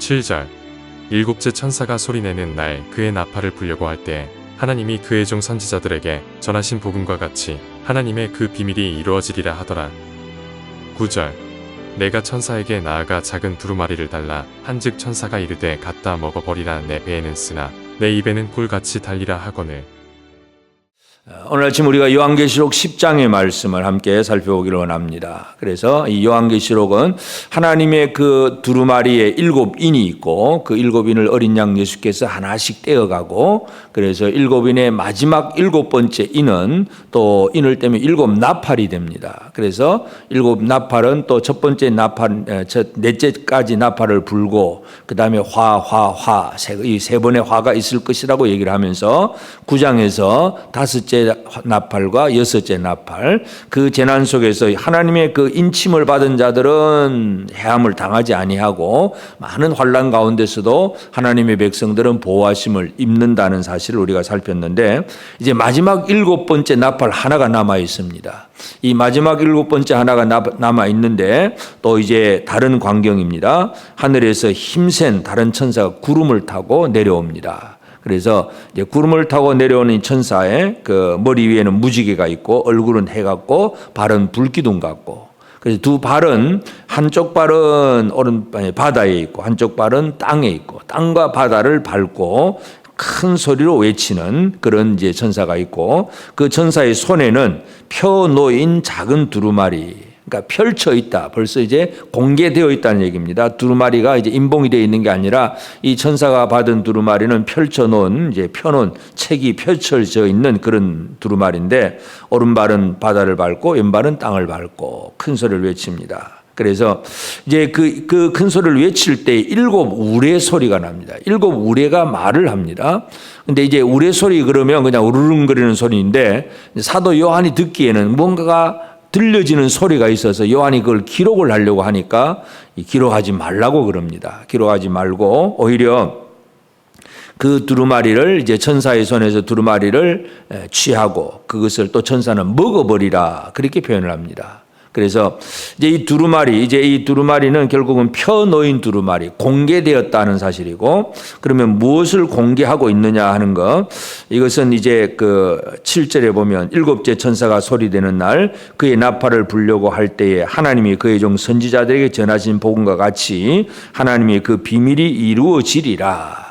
7절 일곱째 천사가 소리내는 날 그의 나팔을 불려고 할 때 하나님이 그의 종 선지자들에게 전하신 복음과 같이 하나님의 그 비밀이 이루어지리라 하더라. 9절 내가 천사에게 나아가 작은 두루마리를 달라 한즉 천사가 이르되 갖다 먹어버리라. 내 배에는 쓰나 내 입에는 꿀같이 달리라 하거늘. 오늘 아침 우리가 요한계시록 10장의 말씀을 함께 살펴보기를 원합니다. 그래서 이 요한계시록은 하나님의 그 두루마리에 7인이 있고 그 7인을 어린 양 예수께서 하나씩 떼어가고, 그래서 7인의 마지막 7번째 인은 또 인을 떼면 7나팔이 됩니다. 그래서 7나팔은 또 첫 번째 나팔, 넷째까지 나팔을 불고 그 다음에 이 세 번의 화가 있을 것이라고 얘기를 하면서 9장에서 다섯째 나팔과 여섯째 나팔, 그 재난 속에서 하나님의 그 인침을 받은 자들은 해함을 당하지 아니하고 많은 환난 가운데서도 하나님의 백성들은 보호하심을 입는다는 사실을 우리가 살폈는데, 이제 마지막 7번째 나팔 하나가 남아 있습니다. 이 마지막 7번째 하나가 남아 있는데 또 이제 다른 광경입니다. 하늘에서 힘센 다른 천사가 구름을 타고 내려옵니다. 그래서 이제 구름을 타고 내려오는 천사의 그 머리 위에는 무지개가 있고 얼굴은 해 같고 발은 불기둥 같고, 그래서 두 발은 한쪽 발은 바다에 있고 한쪽 발은 땅에 있고 땅과 바다를 밟고 큰 소리로 외치는 그런 이제 천사가 있고, 그 천사의 손에는 펴 놓인 작은 두루마리, 그러니까 펼쳐 있다. 벌써 이제 공개되어 있다는 얘기입니다. 두루마리가 이제 인봉이 되어 있는 게 아니라 이 천사가 받은 두루마리는 펼쳐 놓은, 이제 펴놓은 책이 펼쳐져 있는 그런 두루마리인데, 오른발은 바다를 밟고 왼발은 땅을 밟고 큰 소리를 외칩니다. 그래서 이제 그 큰 소리를 외칠 때 7 우레 소리가 납니다. 7 우레가 말을 합니다. 근데 이제 우레 소리 그러면 그냥 우르릉거리는 소리인데, 사도 요한이 듣기에는 뭔가가 들려지는 소리가 있어서 요한이 그걸 기록을 하려고 하니까 기록하지 말라고 그럽니다. 기록하지 말고 오히려 그 두루마리를, 이제 천사의 손에서 두루마리를 취하고 그것을 또 천사는 먹어버리라, 그렇게 표현을 합니다. 그래서 이제 이 두루마리는 결국은 펴놓인 두루마리, 공개되었다는 사실이고, 그러면 무엇을 공개하고 있느냐 하는 것, 이것은 이제 그 7절에 보면 7째 천사가 소리되는 날 그의 나팔을 불려고 할 때에 하나님이 그의 종 선지자들에게 전하신 복음과 같이 하나님의 그 비밀이 이루어지리라.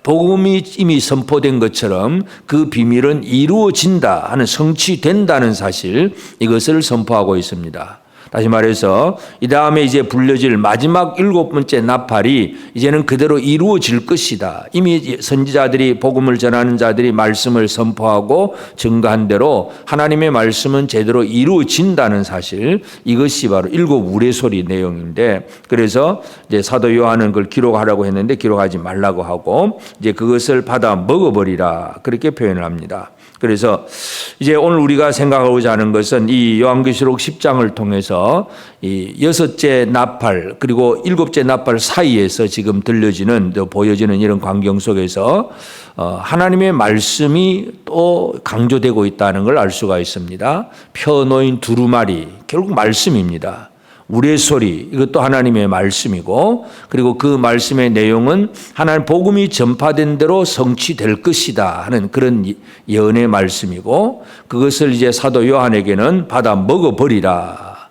복음이 이미 선포된 것처럼 그 비밀은 이루어진다 하는, 성취된다는 사실, 이것을 선포하고 있습니다. 다시 말해서 이 다음에 이제 불려질 마지막 7번째 나팔이 이제는 그대로 이루어질 것이다. 이미 선지자들이, 복음을 전하는 자들이 말씀을 선포하고 증거한 대로 하나님의 말씀은 제대로 이루어진다는 사실, 이것이 바로 7 우레소리 내용인데, 그래서 이제 사도 요한은 그걸 기록하라고 했는데 기록하지 말라고 하고 이제 그것을 받아 먹어버리라, 그렇게 표현을 합니다. 그래서 이제 오늘 우리가 생각하고자 하는 것은 이 요한계시록 10장을 통해서 이 6째 나팔 그리고 7째 나팔 사이에서 지금 들려지는, 또 보여지는 이런 광경 속에서 하나님의 말씀이 또 강조되고 있다는 걸 알 수가 있습니다. 펴놓인 두루마리, 결국 말씀입니다. 우레소리, 이것도 하나님의 말씀이고, 그리고 그 말씀의 내용은 하나님 복음이 전파된 대로 성취될 것이다 하는 그런 예언의 말씀이고, 그것을 이제 사도 요한에게는 받아 먹어버리라.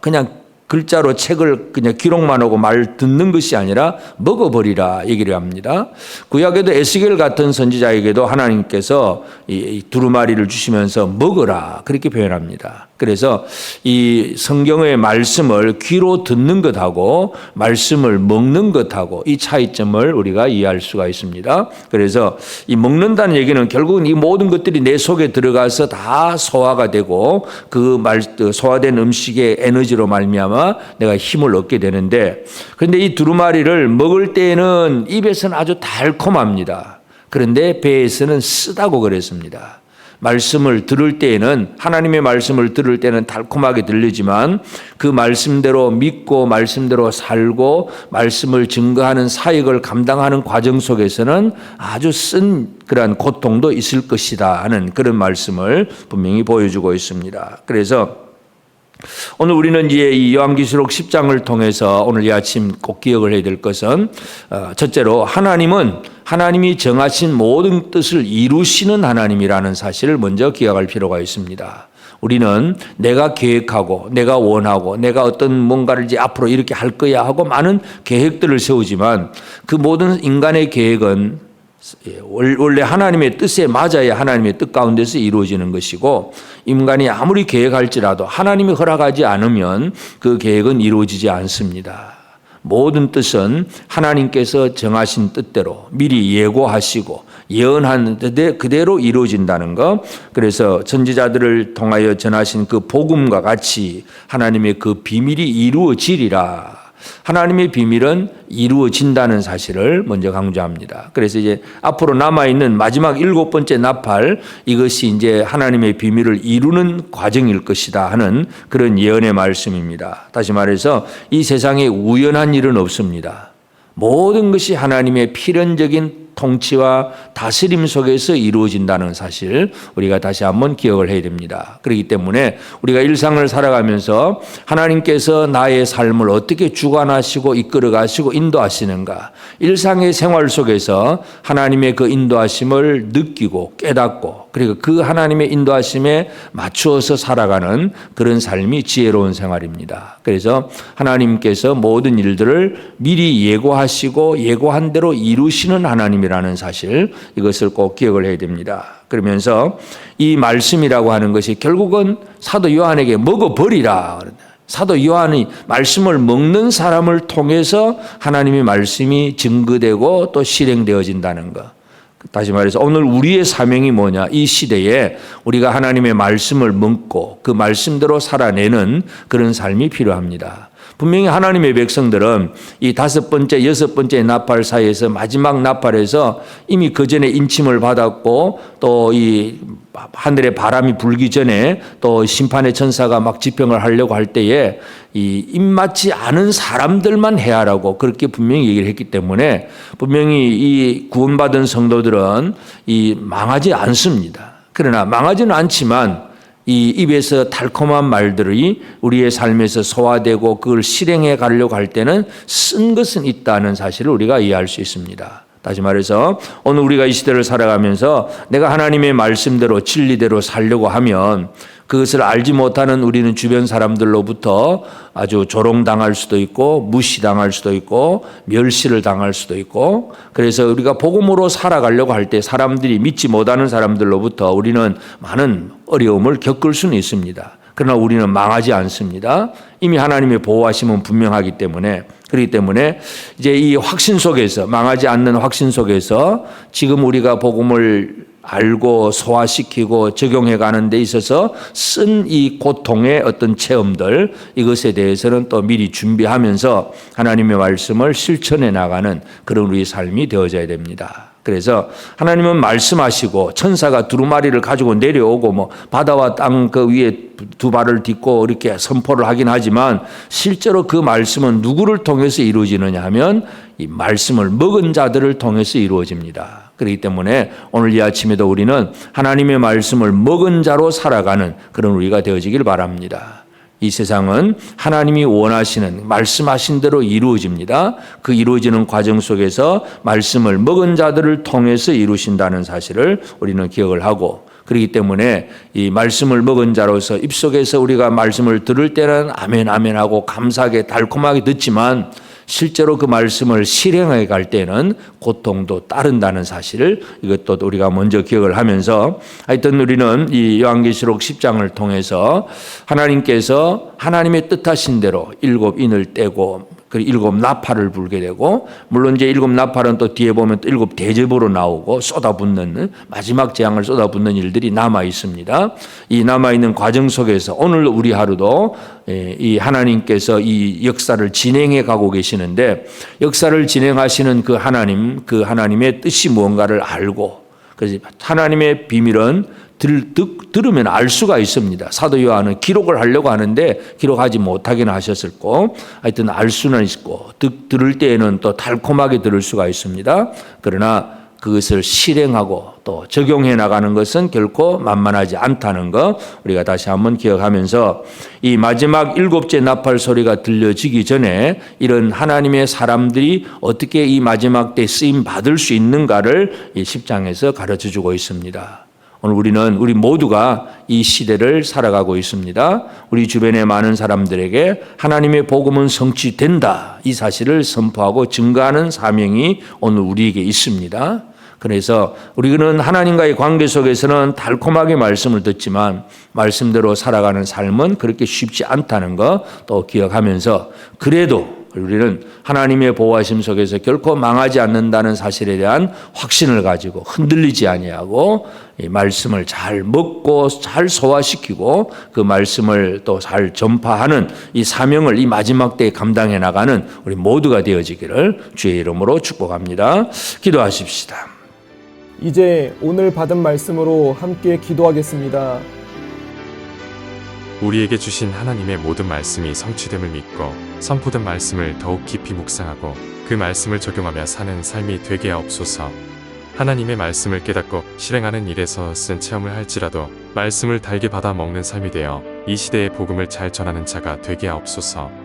그냥 글자로 책을 그냥 기록만 하고 말 듣는 것이 아니라 먹어버리라 얘기를 합니다. 구약에도 에스겔 같은 선지자에게도 하나님께서 이 두루마리를 주시면서 먹어라, 그렇게 표현합니다. 그래서 이 성경의 말씀을 귀로 듣는 것하고 말씀을 먹는 것하고 이 차이점을 우리가 이해할 수가 있습니다. 그래서 이 먹는다는 얘기는 결국은 이 모든 것들이 내 속에 들어가서 다 소화가 되고 그 소화된 음식의 에너지로 말미암아 내가 힘을 얻게 되는데, 그런데 이 두루마리를 먹을 때에는 입에서는 아주 달콤합니다. 그런데 배에서는 쓰다고 그랬습니다. 말씀을 들을 때에는, 하나님의 말씀을 들을 때는 달콤하게 들리지만 그 말씀대로 믿고 말씀대로 살고 말씀을 증거하는 사역을 감당하는 과정 속에서는 아주 쓴 그러한 고통도 있을 것이다 하는 그런 말씀을 분명히 보여주고 있습니다. 그래서 오늘 우리는 이제 이 요한계시록 10장을 통해서 오늘 이 아침 꼭 기억을 해야 될 것은 첫째로 하나님은 하나님이 정하신 모든 뜻을 이루시는 하나님이라는 사실을 먼저 기억할 필요가 있습니다. 우리는 내가 계획하고 내가 원하고 내가 어떤 뭔가를 이제 앞으로 이렇게 할 거야 하고 많은 계획들을 세우지만 그 모든 인간의 계획은 원래 하나님의 뜻에 맞아야 하나님의 뜻 가운데서 이루어지는 것이고 인간이 아무리 계획할지라도 하나님이 허락하지 않으면 그 계획은 이루어지지 않습니다. 모든 뜻은 하나님께서 정하신 뜻대로 미리 예고하시고 예언한 그대로 이루어진다는 것. 그래서 선지자들을 통하여 전하신 그 복음과 같이 하나님의 그 비밀이 이루어지리라. 하나님의 비밀은 이루어진다는 사실을 먼저 강조합니다. 그래서 이제 앞으로 남아있는 마지막 7번째 나팔, 이것이 이제 하나님의 비밀을 이루는 과정일 것이다 하는 그런 예언의 말씀입니다. 다시 말해서 이 세상에 우연한 일은 없습니다. 모든 것이 하나님의 필연적인 통치와 다스림 속에서 이루어진다는 사실 우리가 다시 한번 기억을 해야 됩니다. 그렇기 때문에 우리가 일상을 살아가면서 하나님께서 나의 삶을 어떻게 주관하시고 이끌어 가시고 인도하시는가, 일상의 생활 속에서 하나님의 그 인도하심을 느끼고 깨닫고 그리고 그 하나님의 인도하심에 맞추어서 살아가는 그런 삶이 지혜로운 생활입니다. 그래서 하나님께서 모든 일들을 미리 예고하시고 예고한 대로 이루시는 하나님이라는 사실, 이것을 꼭 기억을 해야 됩니다. 그러면서 이 말씀이라고 하는 것이 결국은 사도 요한에게 먹어버리라. 사도 요한이 말씀을 먹는 사람을 통해서 하나님의 말씀이 증거되고 또 실행되어진다는 것. 다시 말해서 오늘 우리의 사명이 뭐냐, 이 시대에 우리가 하나님의 말씀을 먹고 그 말씀대로 살아내는 그런 삶이 필요합니다. 분명히 하나님의 백성들은 이 5번째, 6번째 나팔 사이에서 마지막 나팔에서 이미 그 전에 인침을 받았고 또 이 하늘에 바람이 불기 전에 또 심판의 천사가 막 집행을 하려고 할 때에 이 입맞지 않은 사람들만 해야 하라고 그렇게 분명히 얘기를 했기 때문에 분명히 이 구원받은 성도들은 이 망하지 않습니다. 그러나 망하지는 않지만 이 입에서 달콤한 말들이 우리의 삶에서 소화되고 그걸 실행해 가려고 할 때는 쓴 것은 있다는 사실을 우리가 이해할 수 있습니다. 다시 말해서 오늘 우리가 이 시대를 살아가면서 내가 하나님의 말씀대로 진리대로 살려고 하면 그것을 알지 못하는 우리는 주변 사람들로부터 아주 조롱당할 수도 있고 무시당할 수도 있고 멸시를 당할 수도 있고, 그래서 우리가 복음으로 살아가려고 할 때 사람들이 믿지 못하는 사람들로부터 우리는 많은 어려움을 겪을 수는 있습니다. 그러나 우리는 망하지 않습니다. 이미 하나님의 보호하심은 분명하기 때문에, 그렇기 때문에 이제 이 확신 속에서, 망하지 않는 확신 속에서 지금 우리가 복음을 알고 소화시키고 적용해 가는 데 있어서 쓴 이 고통의 어떤 체험들, 이것에 대해서는 또 미리 준비하면서 하나님의 말씀을 실천해 나가는 그런 우리의 삶이 되어져야 됩니다. 그래서 하나님은 말씀하시고 천사가 두루마리를 가지고 내려오고 뭐 바다와 땅 그 위에 두 발을 딛고 이렇게 선포를 하긴 하지만 실제로 그 말씀은 누구를 통해서 이루어지느냐 하면 이 말씀을 먹은 자들을 통해서 이루어집니다. 그렇기 때문에 오늘 이 아침에도 우리는 하나님의 말씀을 먹은 자로 살아가는 그런 우리가 되어지길 바랍니다. 이 세상은 하나님이 원하시는 말씀하신 대로 이루어집니다. 그 이루어지는 과정 속에서 말씀을 먹은 자들을 통해서 이루신다는 사실을 우리는 기억을 하고, 그렇기 때문에 이 말씀을 먹은 자로서 입속에서 우리가 말씀을 들을 때는 아멘 아멘 하고 감사하게 달콤하게 듣지만 실제로 그 말씀을 실행해 갈 때는 고통도 따른다는 사실을, 이것도 우리가 먼저 기억을 하면서 하여튼 우리는 이 요한계시록 10장을 통해서 하나님께서 하나님의 뜻하신 대로 7인을 떼고 그 7 나팔을 불게 되고, 물론 이제 7 나팔은 또 뒤에 보면 또 7 대접으로 나오고 쏟아붓는 마지막 재앙을 쏟아붓는 일들이 남아 있습니다. 이 남아 있는 과정 속에서 오늘 우리 하루도 이 하나님께서 이 역사를 진행해 가고 계시는데, 역사를 진행하시는 그 하나님의 뜻이 무언가를 알고, 그래서 하나님의 비밀은 들으면 알 수가 있습니다. 사도 요한은 기록을 하려고 하는데 기록하지 못하기는 하셨을고, 하여튼 알 수는 있고 들을 때에는 또 달콤하게 들을 수가 있습니다. 그러나 그것을 실행하고 또 적용해 나가는 것은 결코 만만하지 않다는 것 우리가 다시 한번 기억하면서 이 마지막 일곱째 나팔 소리가 들려지기 전에 이런 하나님의 사람들이 어떻게 이 마지막 때 쓰임 받을 수 있는가를 이 10장에서 가르쳐 주고 있습니다. 오늘 우리 모두가 이 시대를 살아가고 있습니다. 우리 주변의 많은 사람들에게 하나님의 복음은 성취된다. 이 사실을 선포하고 증거하는 사명이 오늘 우리에게 있습니다. 그래서 우리는 하나님과의 관계 속에서는 달콤하게 말씀을 듣지만 말씀대로 살아가는 삶은 그렇게 쉽지 않다는 거 또 기억하면서 그래도 우리는 하나님의 보호하심 속에서 결코 망하지 않는다는 사실에 대한 확신을 가지고 흔들리지 아니하고 이 말씀을 잘 먹고 잘 소화시키고 그 말씀을 또 잘 전파하는 이 사명을 이 마지막 때에 감당해 나가는 우리 모두가 되어지기를 주의 이름으로 축복합니다. 기도하십시다. 이제 오늘 받은 말씀으로 함께 기도하겠습니다. 우리에게 주신 하나님의 모든 말씀이 성취됨을 믿고 선포된 말씀을 더욱 깊이 묵상하고 그 말씀을 적용하며 사는 삶이 되게 하옵소서. 하나님의 말씀을 깨닫고 실행하는 일에서 쓴 체험을 할지라도 말씀을 달게 받아 먹는 삶이 되어 이 시대의 복음을 잘 전하는 자가 되게 하옵소서.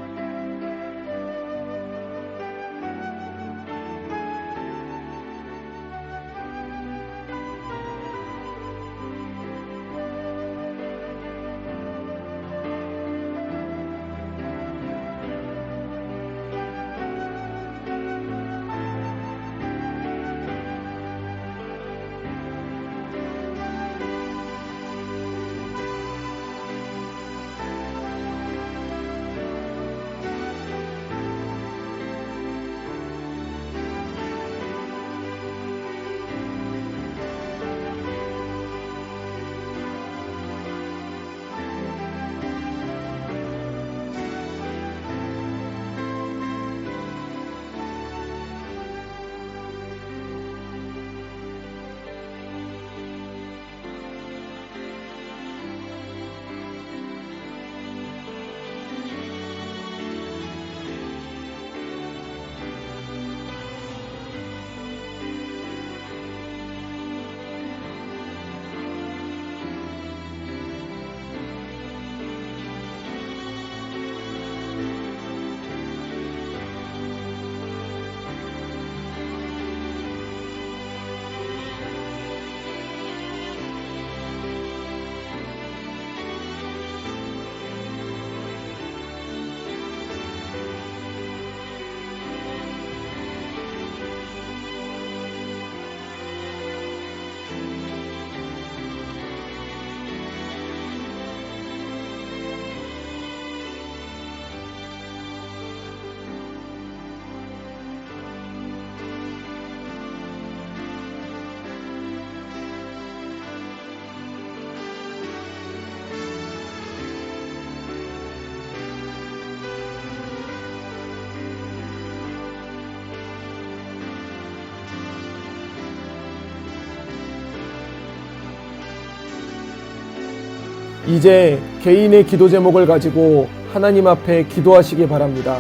이제 개인의 기도 제목을 가지고 하나님 앞에 기도하시기 바랍니다.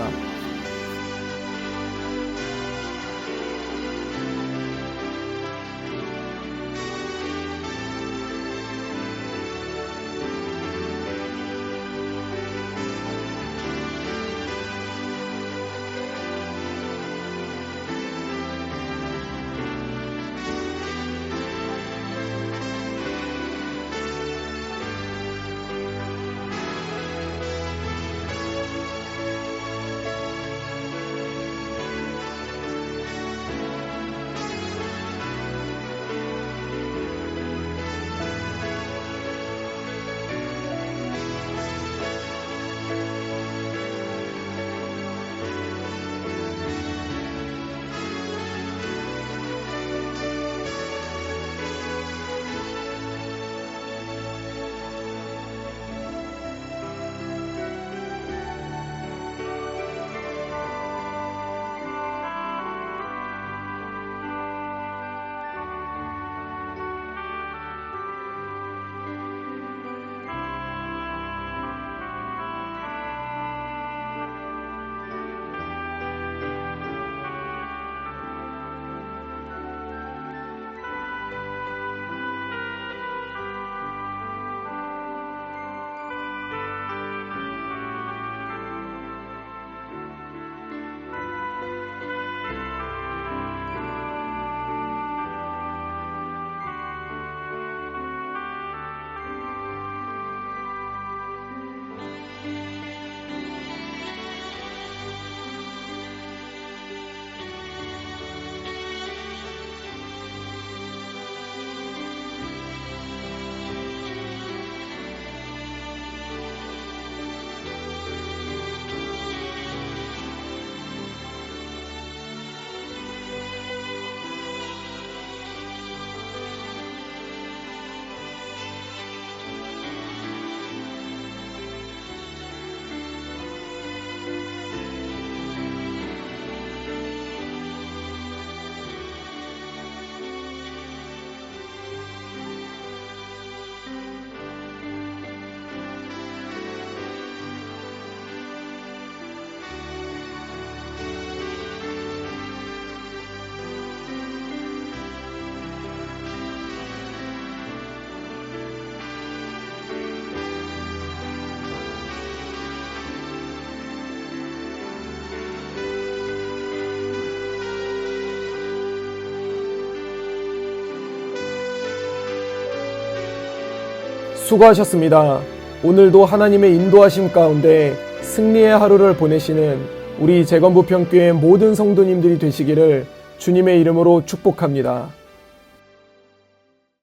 수고하셨습니다. 오늘도 하나님의 인도하심 가운데 승리의 하루를 보내시는 우리 재건부평교회 모든 성도님들이 되시기를 주님의 이름으로 축복합니다.